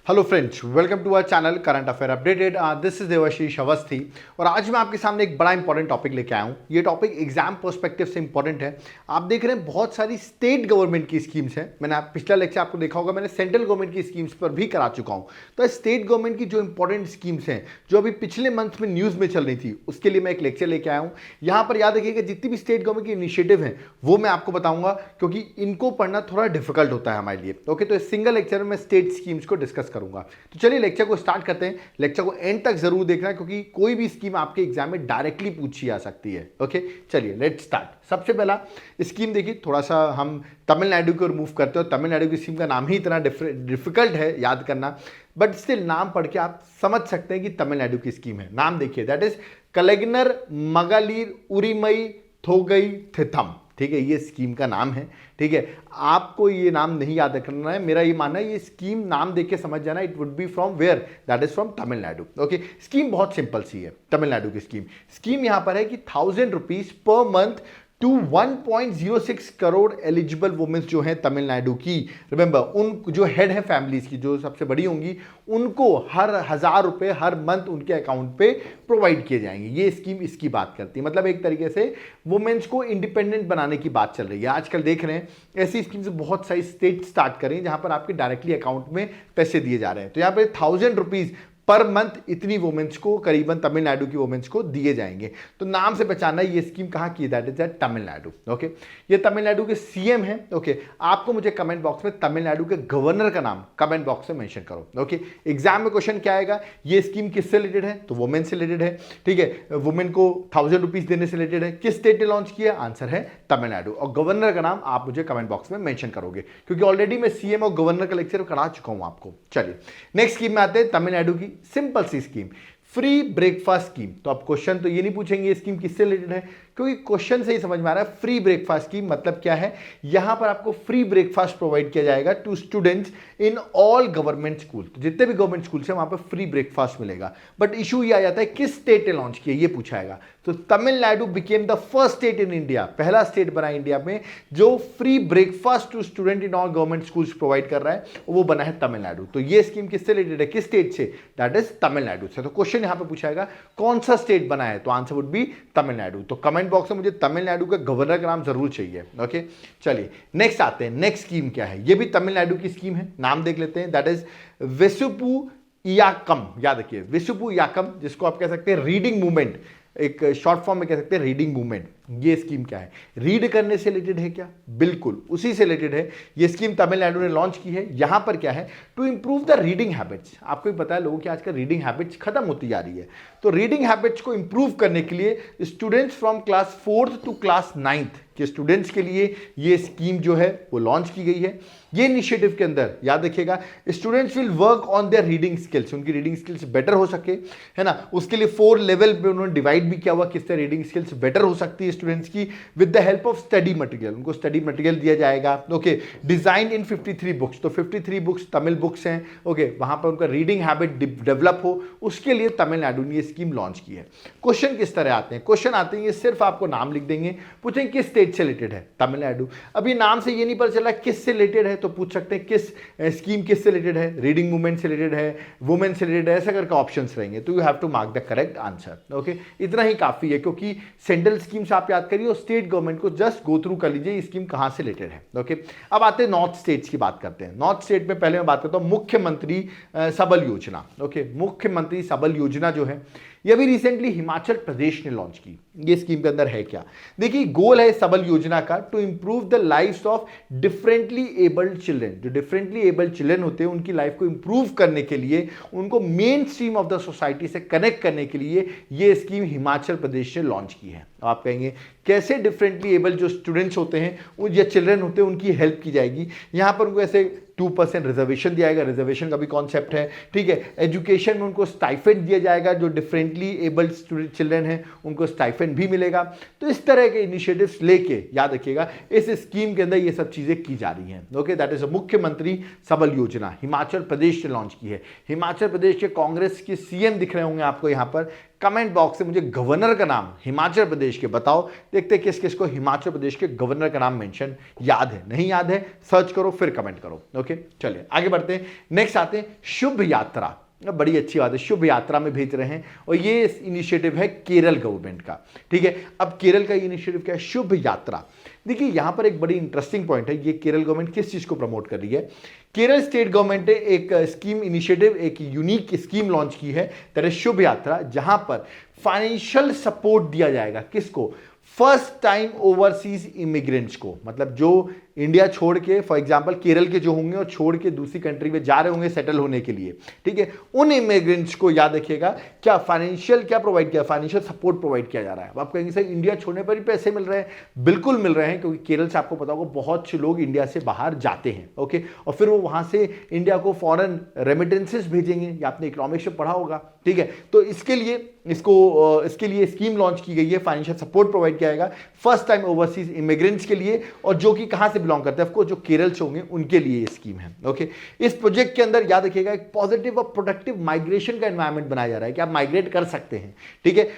Hello friends, welcome to our channel current affair updated. This is Devashish Awasthi और आज मैं आपके सामने एक बड़ा इंपॉर्टेंट टॉपिक लेके आया हूँ। ये टॉपिक एग्जाम पर्सपेक्टिव से इंपॉर्टेंट है। आप देख रहे हैं बहुत सारी स्टेट गवर्नमेंट की स्कीम्स हैं। मैंने पिछला लेक्चर आपको देखा होगा, मैंने सेंट्रल गवर्नमेंट की स्कीम्स पर भी करा चुका हूँ। तो स्टेट गवर्नमेंट की जो इंपॉर्टेंट स्कीम्स हैं जो अभी पिछले मंथ में न्यूज़ में चल रही थी, उसके लिए मैं एक लेक्चर लेके आया हूँ। यहाँ पर याद रखिएगा, जितनी भी स्टेट गवर्नमेंट की इनिशिएटिव हैं वो मैं आपको बताऊंगा, क्योंकि इनको पढ़ना थोड़ा डिफिकल्ट होता है हमारे लिए। ओके, तो इस सिंगल लेक्चर में मैं स्टेट स्कीम्स को डिस्कस करूंगा। तो चलिए लेक्चर को स्टार्ट करते हैं। लेक्चर को एंड तक जरूर देखना, क्योंकि कोई भी स्कीम आपके एग्जाम में डायरेक्टली पूछी जा सकती है। ओके, चलिए लेट्स स्टार्ट। सबसे पहला स्कीम देखिए, थोड़ा सा हम तमिलनाडु को रिमूव करते हो। तमिलनाडु की स्कीम का नाम ही इतना डिफिकल्ट है याद करना, बट स्टिल नाम पढ़ के आप समझ सकते हैं कि तमिलनाडु की स्कीम है। नाम देखिए, दैट इज कलेगनर मगालीर उरिमई थोगई थिथम। ठीक है, ये स्कीम का नाम है। ठीक है, आपको ये नाम नहीं याद करना है, मेरा ये मानना है ये स्कीम नाम देख के समझ जाना, it would be from where, that is from Tamil Nadu. Okay, scheme बहुत सिंपल सी है। तमिलनाडु की स्कीम यहां पर है कि 1000 rupees per month to 1.06 crore eligible womens जो हैं तमिलनाडु की। रिमेंबर, उन जो हेड है फैमिलीज की, जो सबसे बड़ी होंगी, उनको हर 1000 रुपए हर मंथ उनके अकाउंट पे प्रोवाइड किए जाएंगे। ये स्कीम इसकी बात करती है। मतलब एक तरीके से वुमेन्स को इंडिपेंडेंट बनाने की बात चल रही है। आजकल देख रहे हैं ऐसी स्कीम्स बहुत सारी स्टेट स्टार्ट करें जहां पर आपके डायरेक्टली अकाउंट में पैसे दिए जा रहे हैं। तो यहाँ पे 1000 रुपीज पर मंथ इतनी वुमेन्स को, करीबन तमिलनाडु की वुमेन्स को दिए जाएंगे। तो नाम से पहचानना ये स्कीम कहां की है, that is at Tamil Nadu. Okay, ये तमिलनाडु के सीएम हैं। ओके, आपको मुझे कमेंट बॉक्स में तमिलनाडु के गवर्नर का नाम कमेंट बॉक्स में मेंशन करो। ओके, एग्जाम में क्वेश्चन क्या आएगा, ये स्कीम किससे रिलेटेड है, तो वुमेन से रिलेटेड है। ठीक है, वुमेन को 1000 रुपीज देने से रिलेटेड है। किस स्टेट ने लॉन्च किया, आंसर है तमिलनाडु। और गवर्नर का नाम आप मुझे कमेंट बॉक्स में मेंशन करोगे, क्योंकि ऑलरेडी मैं सीएम और गवर्नर का लेक्चर करा चुका हूं आपको। चलिए नेक्स्ट स्कीम में आते हैं, तमिलनाडु की सिंपल सी स्कीम, फ्री ब्रेकफास्ट स्कीम। तो अब क्वेश्चन तो ये नहीं पूछेंगे ये स्कीम किससे रिलेटेड है, क्योंकि क्वेश्चन से ही समझ में आ रहा है। फ्री ब्रेकफास्ट स्कीम मतलब क्या है, यहां पर आपको फ्री ब्रेकफास्ट प्रोवाइड किया जाएगा to students in all government school. तो जितने भी गवर्नमेंट स्कूल है वहां पर फ्री ब्रेकफास्ट मिलेगा। बट इशू ये आ जाता है किस स्टेट ने लॉन्च किया, ये पूछा जाएगा। तो Tamil Nadu became the first state in India, पहला स्टेट बना इंडिया में जो free breakfast to student in all government schools provide कर रहा है, वो बना है तमिलनाडु। तो ये स्कीम किससे रिलेटेड है, किस स्टेट से, दैट इज तमिलनाडु से। तो क्वेश्चन यहां पे पूछा जाएगा कौन सा स्टेट बना है, तो आंसर वुड बी तमिलनाडु। तो कमेंट बॉक्स में मुझे तमिलनाडु का गवर्नर का नाम जरूर चाहिए। ओके, चलिए नेक्स्ट आते हैं। नेक्स्ट स्कीम क्या है, ये भी तमिलनाडु की स्कीम है, नाम देख लेते हैं। That is Vesupu Iyakkam. याद रखिए, वेसुपु इयाकम, जिसको आप कह सकते हैं रीडिंग मूवमेंट, एक शॉर्ट फॉर्म में कह सकते हैं रीडिंग मूवमेंट। ये स्कीम क्या है, रीड करने से रिलेटेड है क्या, बिल्कुल उसी से रिलेटेड है। ये स्कीम तमिलनाडु ने लॉन्च की है। यहां पर क्या है, to improve the reading habits. आपको भी पता है लोगों की आजकल रीडिंग हैबिट्स खत्म होती जा रही है। तो रीडिंग हैबिट्स को इंप्रूव करने के लिए students from class 4th to class 9th के स्टूडेंट्स के लिए ये स्कीम जो है वो लॉन्च की गई है। ये इनिशिएटिव के अंदर याद रखिएगा, students will work on their reading skills, उनकी रीडिंग स्किल्स बेटर हो सके, है ना। उसके लिए 4 लेवल पे उन्होंने डिवाइड भी किया हुआ, किससे रीडिंग स्किल्स बेटर हो सकती है स्टूडेंट्स की, with the help of study material. उनको स्टडी मटेरियल दिया जाएगा। ओके, डिजाइन इन 53 बुक्स, तो 53 बुक्स तमिल बुक्स हैं। ओके, वहां पर उनका रीडिंग हैबिट डेवलप हो, उसके लिए तमिलनाडु ने ये स्कीम लॉन्च की है। क्वेश्चन किस तरह आते हैं, क्वेश्चन आते हैं, ये सिर्फ आपको नाम लिख देंगे, पूछेंगे किस स्टेट से रिलेटेड है, तमिलनाडु। अभी नाम से ये नहीं पता चला किस से रिलेटेड है, तो पूछ सकते हैं किस स्कीम किस से रिलेटेड है, रीडिंग मूवमेंट से रिलेटेड है, वुमेन से रिलेटेड है, ऐसा करके ऑप्शंस रहेंगे। तो you have to mark the correct answer. Okay, इतना ही काफी है, क्योंकि सेंट्रल स्कीम्स आप याद करिए और स्टेट गवर्नमेंट को जस्ट गो थ्रू कर लीजिए स्कीम कहां से रिलेटेड है। ओके, अब आते हैं नॉर्थ स्टेट्स की बात करते हैं। नॉर्थ स्टेट में पहले मैं बात करता हूं मुख्यमंत्री सबल योजना। ओके, मुख्यमंत्री सबल योजना जो है ये भी रिसेंटली हिमाचल प्रदेश ने लॉन्च की। ये स्कीम के अंदर है क्या, देखिए गोल है सबल योजना का to improve the lives of differently abled children. जो डिफरेंटली एबल्ड चिल्ड्रन होते हैं उनकी लाइफ को इंप्रूव करने के लिए, उनको main stream of the society से कनेक्ट करने के लिए ये स्कीम हिमाचल प्रदेश ने लॉन्च की है। आप कहेंगे कैसे डिफरेंटली एबल जो स्टूडेंट्स होते हैं या चिल्ड्रन होते हैं उनकी हेल्प की जाएगी। यहां पर उनको ऐसे 2% रिजर्वेशन दिया जाएगा, रिजर्वेशन का भी कॉन्सेप्ट है। ठीक है, एजुकेशन में उनको स्टाइफेंड दिया जाएगा, जो डिफरेंटली एबल्ड चिल्ड्रन हैं उनको स्टाइफेंड भी मिलेगा। तो इस तरह के इनिशिएटिव्स लेके याद रखिएगा इस स्कीम के अंदर ये सब चीजें की जा रही हैं। ओके, दैट इज मुख्यमंत्री सबल योजना, हिमाचल प्रदेश ने लॉन्च की है। हिमाचल प्रदेश के कांग्रेस के सीएम दिख रहे होंगे आपको यहां पर। कमेंट बॉक्स से मुझे गवर्नर का नाम हिमाचल प्रदेश के बताओ, देखते किस किस को हिमाचल प्रदेश के गवर्नर का नाम मेंशन याद है, नहीं याद है सर्च करो फिर कमेंट करो। ओके, ओके, चलिए आगे बढ़ते हैं। नेक्स्ट आते हैं शुभ यात्रा। बड़ी अच्छी बात है, शुभ यात्रा में भेज रहे हैं और ये इनिशिएटिव है केरल गवर्नमेंट का। ठीक है, अब केरल का इनिशिएटिव क्या है? शुभ यात्रा। देखिए यहां पर एक बड़ी इंटरेस्टिंग पॉइंट है, ये केरल गवर्नमेंट किस चीज को प्रमोट कर रही है? केरल स्टेट गवर्नमेंट ने एक स्कीम इनिशिएटिव, एक यूनिक स्कीम लॉन्च की है, दैट इज शुभ यात्रा, जहां पर फाइनेंशियल सपोर्ट दिया जाएगा। किसको? फर्स्ट टाइम ओवरसीज इमिग्रेंट्स को, मतलब जो इंडिया छोड़ के, फॉर एग्जांपल केरल के जो होंगे और छोड़ के दूसरी कंट्री में जा रहे होंगे सेटल होने के लिए, ठीक है, उन इमिग्रेंट्स को याद रखिएगा क्या फाइनेंशियल क्या प्रोवाइड किया, फाइनेंशियल सपोर्ट प्रोवाइड किया जा रहा है। अब आप कहेंगे सर इंडिया छोड़ने पर ही पैसे मिल रहे हैं? बिल्कुल मिल रहे हैं, क्योंकि केरल से आपको पता होगा बहुत से लोग इंडिया से बाहर जाते हैं, ओके, और फिर वो वहां से इंडिया को फॉरेन रेमिटेंसेस भेजेंगे, या आपने इकोनॉमिक्स में पढ़ा होगा, ठीक है। तो इसके लिए स्कीम लॉन्च की गई है, फाइनेंशियल सपोर्ट प्रोवाइड किया जाएगा फर्स्ट टाइम ओवरसीज इमिग्रेंट्स के लिए, और जो कि कहां से बिलोंग करते हैं, ऑफ कोर्स जो केरल से होंगे उनके लिए ये स्कीम है, ओके। इस प्रोजेक्ट के अंदर याद रखिएगा एक पॉजिटिव और प्रोडक्टिव माइग्रेशन का एनवायरनमेंट बनाया जा रहा है कि आप माइग्रेट कर सकते हैं, ठीक है।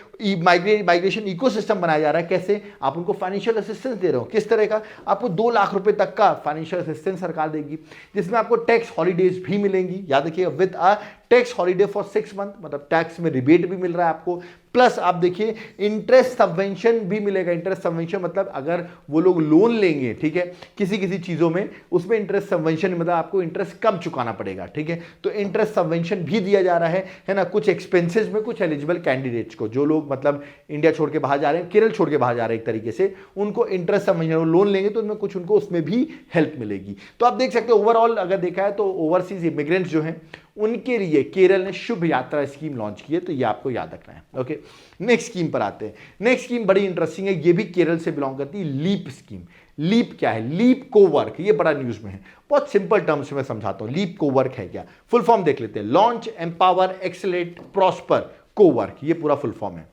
माइग्रेशन इकोसिस्टम बनाया जा रहा है। कैसे? आप उनको फाइनेंशियल असिस्टेंस दे रहे हो। किस तरह का? आपको 2 लाख रुपए तक का फाइनेंशियल असिस्टेंस सरकार देगी, जिसमें आपको टैक्स हॉलीडेज भी मिलेंगी, याद रखिएगा, with a tax holiday for 6 month, मतलब टैक्स में रिबेट भी मिल रहा है आपको, प्लस आप देखिए इंटरेस्ट सबवेंशन भी मिलेगा। इंटरेस्ट सबवेंशन मतलब अगर वो लोग लोन लेंगे, ठीक है, किसी चीजों में, उसमें इंटरेस्ट सबवेंशन मतलब आपको इंटरेस्ट कम चुकाना पड़ेगा, ठीक है। तो इंटरेस्ट सबवेंशन भी दिया जा रहा है ना, कुछ एक्सपेंसेस में कुछ एलिजिबल कैंडिडेट्स को, जो लोग मतलब इंडिया छोड़ के बाहर जा रहे हैं, केरल छोड़ के बाहर जा रहे हैं, एक तरीके से उनको इंटरेस्ट सबवेंशन, लोन लेंगे तो उनमें कुछ उनको उसमें भी हेल्प मिलेगी। तो आप देख सकते हो ओवरऑल अगर देखा है तो ओवरसीज इमिग्रेंट्स जो हैं उनके लिए केरल ने शुभ यात्रा स्कीम लॉन्च की है, तो ये आपको याद रखना है, ओके। नेक्स्ट स्कीम पर आते हैं। नेक्स्ट स्कीम बड़ी इंटरेस्टिंग है, ये भी केरल से बिलोंग करती है, लीप स्कीम। लीप क्या है? लीप कोवर्क, ये बड़ा न्यूज में है, बहुत सिंपल टर्म्स में समझाता हूं। लीप कोवर्क है क्या? फुल फॉर्म देख लेते हैं, launch empower accelerate prosper Cowork, ये पूरा फुल फॉर्म है।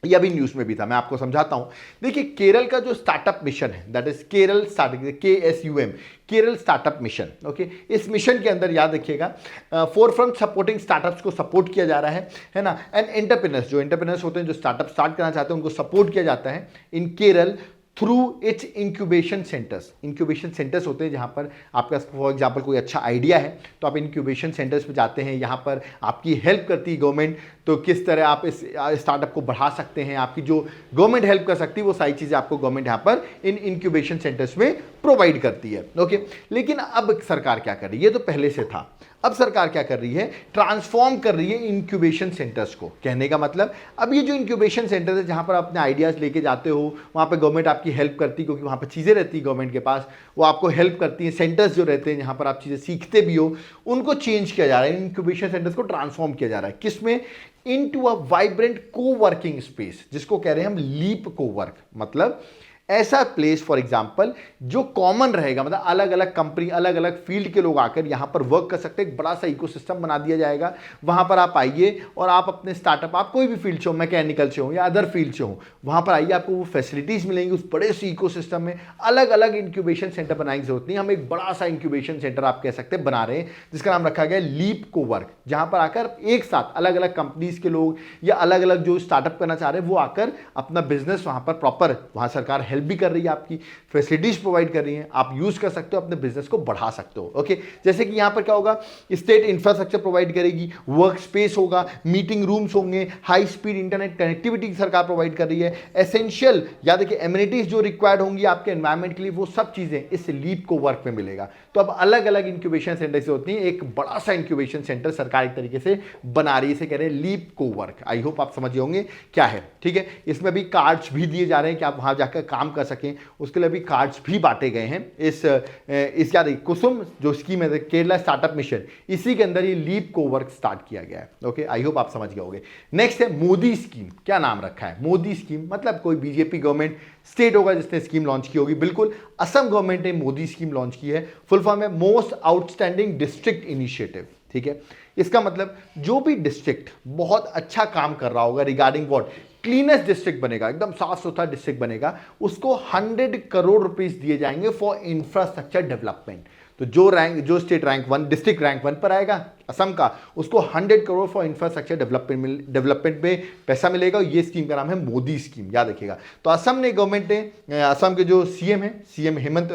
ये अभी न्यूज में भी था, मैं आपको समझाता हूं। देखिए केरल का जो स्टार्टअप मिशन है, that is Kerala startup, KSUM, Kerala startup mission, okay. इस मिशन के अंदर याद रखिएगा फोर फ्रंट सपोर्टिंग स्टार्टअप्स को सपोर्ट किया जा रहा है ना, एंड एंटरप्रेन्योर्स, जो एंटरप्रेन्योर्स होते हैं जो स्टार्टअप स्टार्ट करना चाहते हैं उनको सपोर्ट किया जाता है in Kerala through its incubation centres. Incubation centres होते हैं जहां पर आपका फॉर एग्जांपल कोई अच्छा आइडिया है तो आप इंक्यूबेशन सेंटर्स में जाते हैं, यहां पर आपकी हेल्प करती है गवर्नमेंट, तो किस तरह आप इस स्टार्टअप को बढ़ा सकते हैं, आपकी जो गवर्नमेंट हेल्प कर सकती है वो सारी चीज़ें आपको गवर्नमेंट यहाँ पर इन इंक्यूबेशन सेंटर्स में प्रोवाइड करती है, ओके। लेकिन अब सरकार क्या कर रही है? ये तो पहले से था, अब सरकार क्या कर रही है? ट्रांसफॉर्म कर रही है इंक्यूबेशन सेंटर्स को। कहने का मतलब अब ये जो इंक्यूबेशन सेंटर्स है जहां पर आप अपने आइडियाज लेके जाते हो, वहां पे गवर्नमेंट आपकी हेल्प करती है, क्योंकि वहां पर चीज़ें रहती है गवर्नमेंट के पास, वो आपको हेल्प करती है। सेंटर्स जो रहते हैं जहां पर आप चीज़ें सीखते भी हो, उनको चेंज किया जा रहा है, इंक्यूबेशन सेंटर्स को ट्रांसफॉर्म किया जा रहा है। किसमें? Into a vibrant coworking space, जिसको कह रहे हैं हम लीप कोवर्क। मतलब ऐसा प्लेस फॉर एग्जांपल जो कॉमन रहेगा, मतलब अलग अलग कंपनी, अलग अलग फील्ड के लोग आकर यहां पर वर्क कर सकते हैं। एक बड़ा सा इकोसिस्टम बना दिया जाएगा, वहां पर आप आइए और आप अपने स्टार्टअप, आप कोई भी फील्ड से हो, मैकेनिकल से हो या अदर फील्ड से हो, वहां पर आइए, आपको वो फैसिलिटीज मिलेंगी उस बड़े से इकोसिस्टम में। अलग अलग इंक्यूबेशन सेंटर बनाने की जरूरत नहीं, हम एक बड़ा सा इंक्यूबेशन सेंटर आप कह सकते हैं बना रहे हैं, जिसका नाम रखा गया लीप कोवर्क, जहां पर आकर एक साथ अलग अलग कंपनीज के लोग या अलग अलग जो स्टार्टअप करना चाह रहे हैं वो आकर अपना बिजनेस वहां पर प्रॉपर, वहां सरकार हेल्प भी कर रही है, आपकी फैसिलिटीज प्रोवाइड कर रही है, आप यूज कर सकते हो, अपने बिजनेस को बढ़ा सकते हो, ओके। जैसे कि यहां पर क्या होगा? स्टेट इंफ्रास्ट्रक्चर प्रोवाइड करेगी, वर्क स्पेस होगा, मीटिंग रूम्स होंगे, हाई स्पीड इंटरनेट कनेक्टिविटी सरकार प्रोवाइड कर रही है, एसेंशियल याद रखिए एमिनिटीज जो रिक्वायर्ड होंगी आपके एनवायरमेंट के लिए, वो सब चीजें इस लीप को वर्क में मिलेगा। तो अब अलग अलग इंक्यूबेशन सेंटर से होती है, एक बड़ा सा इंक्यूबेशन सेंटर सरकार एक तरीके से बना रही है, इसे कह रहे हैं लीप को वर्क। आई होप आप समझ होंगे क्या है, ठीक है। इसमें भी कार्ड्स भी दिए जा रहे हैं कि आप वहां जाकर काम कर सकें, उसके लिए भी कार्ड्स भी बांटे गए हैं। इस क्या देखिए कुसुम जो स्कीम है केरला स्टार्टअप मिशन, इसी के अंदर ये लीप को वर्क स्टार्ट किया गया है, ओके। आई होप आप समझ गए होंगे। नेक्स्ट है मोदी स्कीम। क्या नाम रखा है? मोदी स्कीम मतलब कोई बीजेपी गवर्नमेंट स्टेट होगा जिसने स्कीम लॉन्च की होगी, बिल्कुल असम गवर्नमेंट ने मोदी स्कीम लॉन्च की है। फुल फॉर्म है मोस्ट आउटस्टैंडिंग डिस्ट्रिक्ट इनिशिएटिव, ठीक है। इसका मतलब जो भी डिस्ट्रिक्ट बहुत अच्छा काम कर रहा होगा रिगार्डिंग व्हाट, क्लीनेस्ट डिस्ट्रिक्ट बनेगा, एकदम साफ सुथरा डिस्ट्रिक्ट बनेगा, उसको 100 करोड़ रुपीस दिए जाएंगे फॉर इंफ्रास्ट्रक्चर डेवलपमेंट। तो जो स्टेट रैंक 1, डिस्ट्रिक्ट रैंक 1 पर आएगा, असम का, उसको 100 करोड़ फॉर इंफ्रास्ट्रक्चर डेवलपमेंट में पैसा मिलेगा। ये स्कीम का नाम है मोदी स्कीम, याद रखिएगा। तो असम ने गवर्नमेंट ने, असम के जो सीएम है, सीएम हेमंत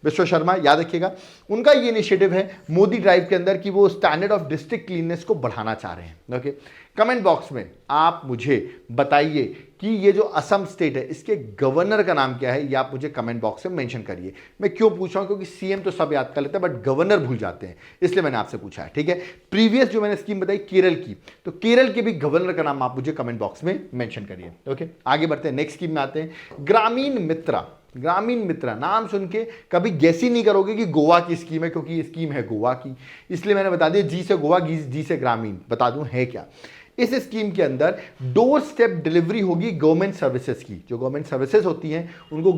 बिस्वा शर्मा, याद रखिएगा, उनका ये इनिशिएटिव है मोदी ड्राइव के अंदर कि वो स्टैंडर्ड ऑफ डिस्ट्रिक्ट क्लीननेस को बढ़ाना चाह रहे हैं। ओके, कमेंट बॉक्स में आप मुझे बताइए कि ये जो असम स्टेट है इसके गवर्नर का नाम क्या है, ये आप मुझे कमेंट बॉक्स में मेंशन करिए। मैं क्यों पूछ रहा हूं, क्योंकि सीएम तो सब याद कर लेते हैं बट गवर्नर भूल जाते हैं, इसलिए मैंने आपसे पूछा है। ठीक है, प्रीवियस जो मैंने स्कीम बताई केरल की, तो केरल के भी गवर्नर का नाम आप मुझे कमेंट बॉक्स में मेंशन करिए। ओके, आगे बढ़ते हैं, नेक्स्ट स्कीम में आते हैं, ग्रामीण मित्रा। ग्रामीण मित्रा नाम सुन के कभी गैस ही नहीं करोगे कि गोवा की स्कीम है, क्योंकि ये स्कीम है गोवा की, इसलिए मैंने बता दिया, जी से गोवा, जी से ग्रामीण, बता दूं है क्या। इस स्कीम के अंदर डोर स्टेप डिलीवरी होगी गवर्नमेंट सर्विसेज की। जो गवर्नमेंट सर्विसेज होती हैं उनको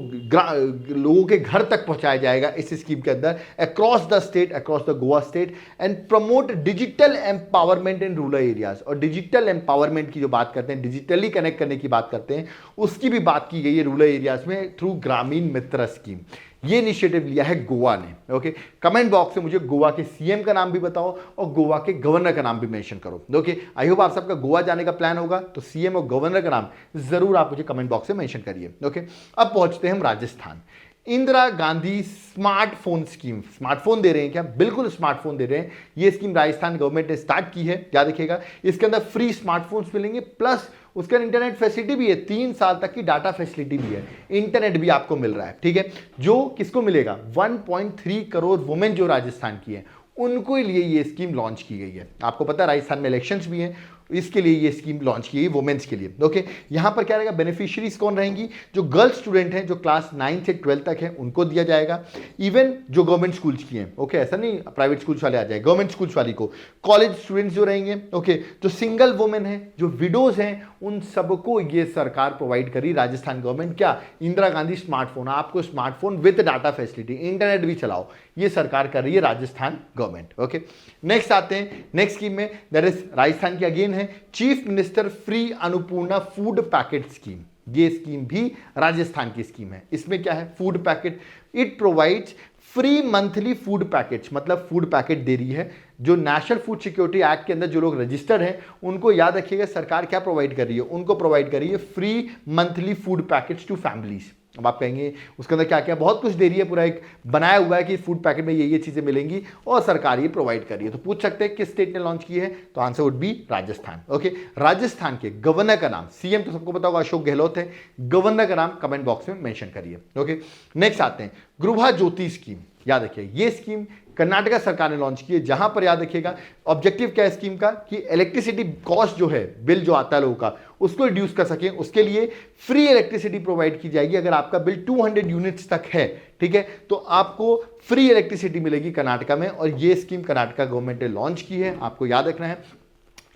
लोगों के घर तक पहुंचाया जाएगा इस स्कीम के अंदर, across the state, across the Goa state, and promote digital empowerment in rural areas. और डिजिटल एम्पावरमेंट की जो बात करते हैं, डिजिटली कनेक्ट करने की बात करते हैं, उसकी भी बात की गई है रूरल एरियाज में थ्रू ग्रामीण मित्र स्कीम। ये इनिशिएटिव लिया है गोवा ने। ओके, कमेंट बॉक्स में मुझे गोवा के सीएम का नाम भी बताओ और गोवा के गवर्नर का नाम भी मेंशन करो। ओके, आई होप आप सबका गोवा जाने का प्लान होगा, तो सीएम और गवर्नर का नाम जरूर आप मुझे कमेंट बॉक्स में मेंशन करिए। ओके, अब पहुंचते हैं हम Rajasthan. Indira Gandhi smartphone scheme, smartphone दे रहे हैं क्या? बिल्कुल स्मार्टफोन दे रहे हैं। ये स्कीम राजस्थान गवर्नमेंट ने स्टार्ट की है, याद रखिएगा। इसके अंदर फ्री स्मार्टफोन्स मिलेंगे, प्लस उसके अंदर इंटरनेट फैसिलिटी भी है, 3 साल तक की डाटा फैसिलिटी भी है, इंटरनेट भी आपको मिल रहा है। ठीक है, जो किसको मिलेगा? 1.3 करोड़ वुमेन जो राजस्थान की है उनको लिए ये स्कीम लॉन्च की गई है। आपको पता है राजस्थान में इलेक्शंस भी हैं, इसके लिए ये स्कीम लॉन्च की गई वुमेन्स के लिए। ओके, यहां पर क्या रहेगा, बेनिफिशियरीज कौन रहेंगी? जो गर्ल्स स्टूडेंट हैं जो क्लास 9 से 12 तक है उनको दिया जाएगा। इवन जो गवर्नमेंट स्कूल्स की हैं, ओके, ऐसा नहीं प्राइवेट स्कूल्स वाले आ जाए, गवर्नमेंट स्कूल्स वाली को, कॉलेज स्टूडेंट्स जो रहेंगे, ओके, जो सिंगल वुमेन है, जो विडोज हैं, उन सबको ये सरकार प्रोवाइड करी राजस्थान गवर्नमेंट। क्या? इंदिरा गांधी स्मार्टफोन, आपको smartphone with data facility, internet भी चलाओ, ये सरकार कर रही है राजस्थान गवर्नमेंट। ओके, नेक्स्ट आते हैं, नेक्स्ट स्कीम में दैट इज राजस्थान की अगेन है chief minister free Annapurna food packet scheme. ये स्कीम भी राजस्थान की स्कीम है। इसमें क्या है? Food packet, it provides free monthly food packet, मतलब फूड पैकेट दे रही है। जो नेशनल फूड सिक्योरिटी एक्ट के अंदर जो लोग रजिस्टर्ड हैं उनको याद रखिएगा, सरकार क्या प्रोवाइड कर रही है? उनको प्रोवाइड कर रही है free monthly food packets to families. अब आप कहेंगे उसके अंदर क्या क्या, बहुत कुछ दे रही है, पूरा एक बनाया हुआ है कि फूड पैकेट में ये चीजें मिलेंगी और सरकार ये प्रोवाइड कर रही है। तो पूछ सकते हैं किस स्टेट ने लॉन्च की है, तो answer would be Rajasthan. Okay, Rajasthan के गवर्नर का नाम, सीएम तो सबको पता होगा अशोक गहलोत है, गवर्नर का नाम कमेंट बॉक्स में मेंशन करिए। ओके, नेक्स्ट आते हैं गृह ज्योति स्कीम। याद रखिए ये स्कीम कर्नाटका सरकार ने लॉन्च की है, जहां पर याद रखिएगा ऑब्जेक्टिव क्या है स्कीम का कि इलेक्ट्रिसिटी कॉस्ट जो है, बिल जो आता है लोगों का, उसको रिड्यूस कर सकें। उसके लिए फ्री इलेक्ट्रिसिटी प्रोवाइड की जाएगी। अगर आपका बिल 200 यूनिट्स तक है, ठीक है, तो आपको फ्री इलेक्ट्रिसिटी मिलेगी कर्नाटका में। और ये स्कीम कर्नाटका गवर्नमेंट ने लॉन्च की है, आपको याद रखना है।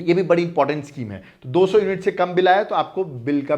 ये भी बड़ी इंपॉर्टेंट स्कीम है। तो 200 यूनिट से कम बिल आया तो आपको बिल का,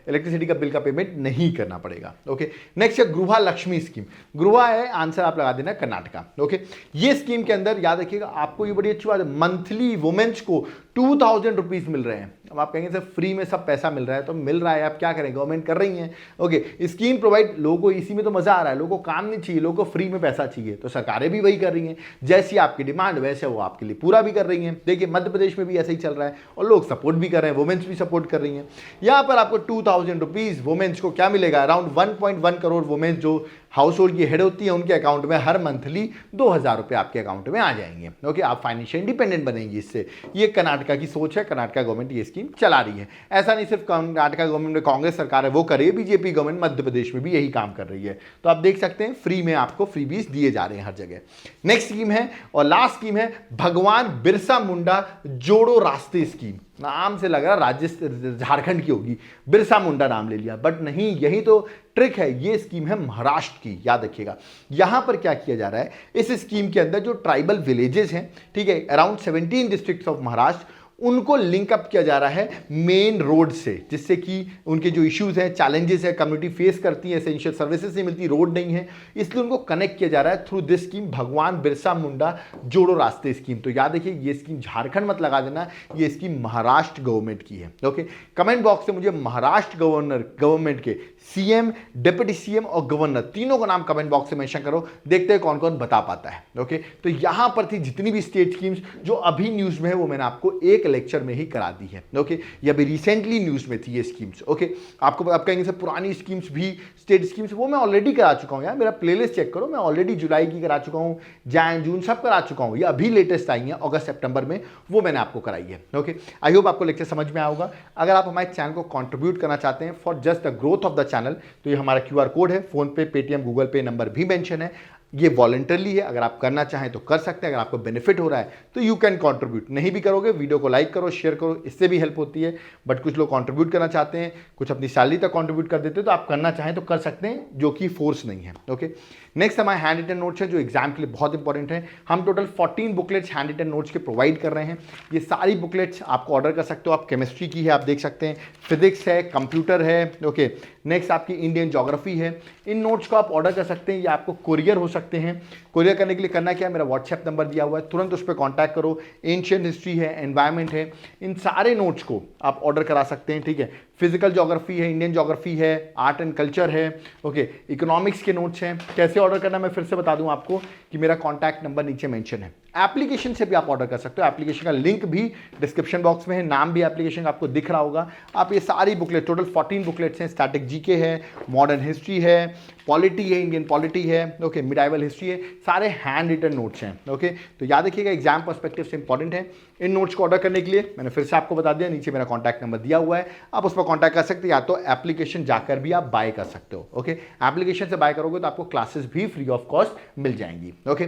इलेक्ट्रिसिटी का बिल का पेमेंट नहीं करना पड़ेगा। ओके, नेक्स्ट है गृह लक्ष्मी स्कीम। गृह है आंसर, आप लगा देना कर्नाटका। ओके, ये स्कीम के अंदर याद रखिएगा, आपको ये बड़ी अच्छी बात है, मंथली वुमेन्स को 2000 रुपीज मिल रहे हैं। अब आप कहेंगे सर फ्री में सब पैसा मिल रहा है, तो मिल रहा है, आप क्या करें, गवर्नमेंट कर रही है। ओके, स्कीम प्रोवाइड, लोगों को इसी में तो मजा आ रहा है, लोगों को काम नहीं चाहिए, लोगों को फ्री में पैसा चाहिए, तो सरकारें भी वही कर रही हैं। जैसी आपकी डिमांड वैसे वो आपके लिए पूरा भी कर रही हैं। देखिए मध्य प्रदेश में भी ऐसा ही चल रहा है और लोग सपोर्ट भी कर रहे हैं, वुमेन्स भी सपोर्ट कर रही हैं। यहां पर आपको 2000 रुपीज वुमेन्स को क्या मिलेगा, अराउंड 1.1 करोड़ वुमेन्स जो हाउस होल्ड की हेड होती है उनके अकाउंट में हर मंथली 2000 रुपए आपके अकाउंट में आ जाएंगे। ओके, आप फाइनेंशियल इंडिपेंडेंट बनेंगे इससे। ये कर्नाटका की सोच है, कर्नाटका गवर्नमेंट ये स्कीम चला रही है। ऐसा नहीं सिर्फ कर्नाटका गवर्नमेंट में कांग्रेस सरकार है वो करे, बीजेपी गवर्नमेंट मध्य प्रदेश में भी यही काम कर रही है। तो आप देख सकते हैं फ्री में आपको फ्रीबीज दिए जा रहे हैं हर जगह। नेक्स्ट स्कीम है और लास्ट स्कीम है भगवान बिरसा मुंडा जोड़ो रास्ते स्कीम। नाम से लग रहा राजस्थान झारखंड की होगी, बिरसा मुंडा नाम ले लिया, बट नहीं, यही तो ट्रिक है। ये स्कीम है महाराष्ट्र की, याद रखिएगा। यहां पर क्या किया जा रहा है, इस स्कीम के अंदर जो ट्राइबल विलेजेस हैं, ठीक है, अराउंड 17 डिस्ट्रिक्ट्स ऑफ महाराष्ट्र, उनको लिंकअप किया जा रहा है मेन रोड से, जिससे कि उनके जो इश्यूज हैं, चैलेंजेस है, कम्युनिटी फेस करती है, एसेंशियल सर्विसेज नहीं मिलती, रोड नहीं है, इसलिए उनको कनेक्ट किया जा रहा है थ्रू दिस स्कीम, भगवान बिरसा मुंडा जोड़ो रास्ते स्कीम। तो याद रखिए ये स्कीम झारखंड मत लगा देना, ये स्कीम महाराष्ट्र गवर्नमेंट की है। ओके, कमेंट बॉक्स से मुझे महाराष्ट्र गवर्नमेंट के सीएम, डिप्टी सीएम और गवर्नर तीनों का नाम कमेंट बॉक्स से मेंशन करो, देखते हैं कौन कौन बता पाता है। ओके, तो यहां पर थी जितनी भी स्टेट स्कीम्स जो अभी न्यूज में है, वो मैंने आपको एक लेक्चर में ही करा दी है। ओके, ये अभी रिसेंटली न्यूज में थी ये स्कीम्स। ओके, आपको आप कहेंगे सर पुरानी स्कीम्स भी, स्टेट स्कीम्स, वो मैं ऑलरेडी करा चुका हूं यार, मेरा प्लेलिस्ट चेक करो, मैं ऑलरेडी जुलाई की करा चुका हूं, जैन जून सब करा चुका हूं, ये अभी लेटेस्ट आई है अगस्त सितंबर में, वो मैंने आपको कराई है। ओके, आई होप आपको लेक्चर समझ में आएगा। अगर आप हमारे चैनल को कंट्रीब्यूट करना चाहते हैं for just the growth of the channel, तो ये हमारा QR कोड है, फोन पे, पेटीएम, गूगल पे नंबर भी मेंशन है, ये वॉलंटरली है, अगर आप करना चाहें तो कर सकते हैं, अगर आपको बेनिफिट हो रहा है तो यू कैन कंट्रीब्यूट, नहीं भी करोगे वीडियो को लाइक करो, शेयर करो, इससे भी हेल्प होती है। बट कुछ लोग कंट्रीब्यूट करना चाहते हैं, कुछ अपनी सैलरी तक कंट्रीब्यूट कर देते हैं, तो आप करना चाहें तो कर सकते हैं, जो कि फोर्स नहीं है। ओके, नेक्स्ट हमारे हैंड रिटन नोट्स है जो एग्जाम के लिए बहुत इंपॉर्टेंट है। हम total 14 booklets hand written notes के प्रोवाइड कर रहे हैं। ये सारी बुकलेट्स आपको ऑर्डर कर सकते हो आप, केमिस्ट्री की है आप देख सकते हैं, फिजिक्स है, कंप्यूटर है। ओके, नेक्स्ट आपकी इंडियन ज्योग्राफी है। इन नोट्स को आप ऑर्डर कर सकते हैं, ये आपको कोरियर हो सकते हैं। कोरियर करने के लिए करना क्या है, मेरा व्हाट्सएप नंबर दिया हुआ है, तुरंत उस पर कॉन्टैक्ट करो। एंशिएंट हिस्ट्री है, एनवायरमेंट है, इन सारे नोट्स को आप ऑर्डर करा सकते हैं। ठीक है, फिजिकल ज्योग्राफी है, इंडियन ज्योग्राफी है, आर्ट एंड कल्चर है। ओके, इकोनॉमिक्स के नोट्स हैं। कैसे ऑर्डर करना मैं फिर से बता दूं आपको कि मेरा कॉन्टैक्ट नंबर नीचे मेंशन है। एप्लीकेशन से भी आप ऑर्डर कर सकते हो, एप्लीकेशन का लिंक भी डिस्क्रिप्शन बॉक्स में है, नाम भी एप्लीकेशन का आपको दिख रहा होगा। आप ये सारी बुकलेट, टोटल 14 बुकलेट्स हैं, स्टैटिक जीके है, मॉडर्न हिस्ट्री है, पॉलिटी है, इंडियन पॉलिटी है, ओके, मिडाइवल हिस्ट्री है, सारे हैंड रिटन नोट्स हैं। ओके, तो याद रखिएगा एग्जाम पर्सपेक्टिव से इंपॉर्टेंट है। इन नोट्स को ऑर्डर करने के लिए मैंने फिर से आपको बता दिया, नीचे मेरा कॉन्टैक्ट नंबर दिया हुआ है, आप उस पर कॉन्टैक्ट कर सकते हैं, या तो एप्लीकेशन जाकर भी आप बाय कर सकते हो। ओके, एप्लीकेशन से बाय करोगे तो आपको क्लासेस भी फ्री ऑफ कॉस्ट मिल जाएंगी। ओके,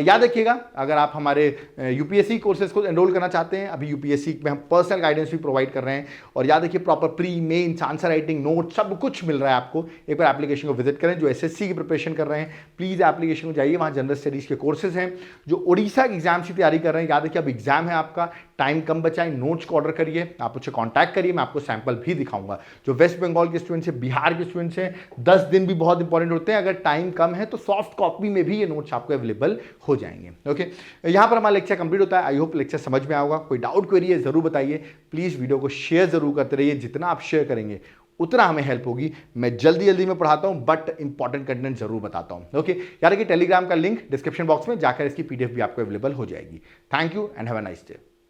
याद रखिएगा अगर आप हमारे यूपीएससी कोर्सेज को एनरोल करना चाहते हैं, अभी यूपीएससी में हम पर्सनल गाइडेंस भी प्रोवाइड कर रहे हैं, और याद रखिए proper pre mains answer writing note सब कुछ मिल रहा है आपको। एक बार एप्लीकेशन को विजिट करें। जो एसएससी की प्रिपरेशन कर रहे हैं प्लीज एप्लीकेशन को जाइए, वहां जनरल स्टडीज के कोर्सेज हैं। जो उड़ीसा एग्जाम की तैयारी कर रहे हैं, याद रखिए अब एग्जाम है आपका, टाइम कम बचाएं, नोट्स को ऑर्डर करिए, आप मुझे कॉन्टैक्ट करिए, मैं आपको सैंपल भी दिखाऊंगा। जो वेस्ट बंगाल के स्टूडेंट्स हैं, बिहार के स्टूडेंट्स हैं, 10 दिन भी बहुत इंपॉर्टेंट होते हैं, अगर टाइम कम है तो सॉफ्ट कॉपी में भी ये नोट्स आपको अवेलेबल हो जाएंगे। ओके, यहां पर हमारा लेक्चर कंप्लीट होता है। आई होप लेक्चर समझ में आएगा। कोई डाउट क्वेरी है जरूर बताइए, प्लीज वीडियो को शेयर जरूर करते रहिए, जितना आप शेयर करेंगे उतना हमें हेल्प होगी। मैं जल्दी जल्दी में पढ़ाता हूं, बट इंपॉर्टेंट कंटेंट जरूर बताता हूं। ओके, यार कि टेलीग्राम का लिंक डिस्क्रिप्शन बॉक्स में जाकर इसकी पीडीएफ भी आपको अवेलेबल हो जाएगी। Thank you and have a nice day.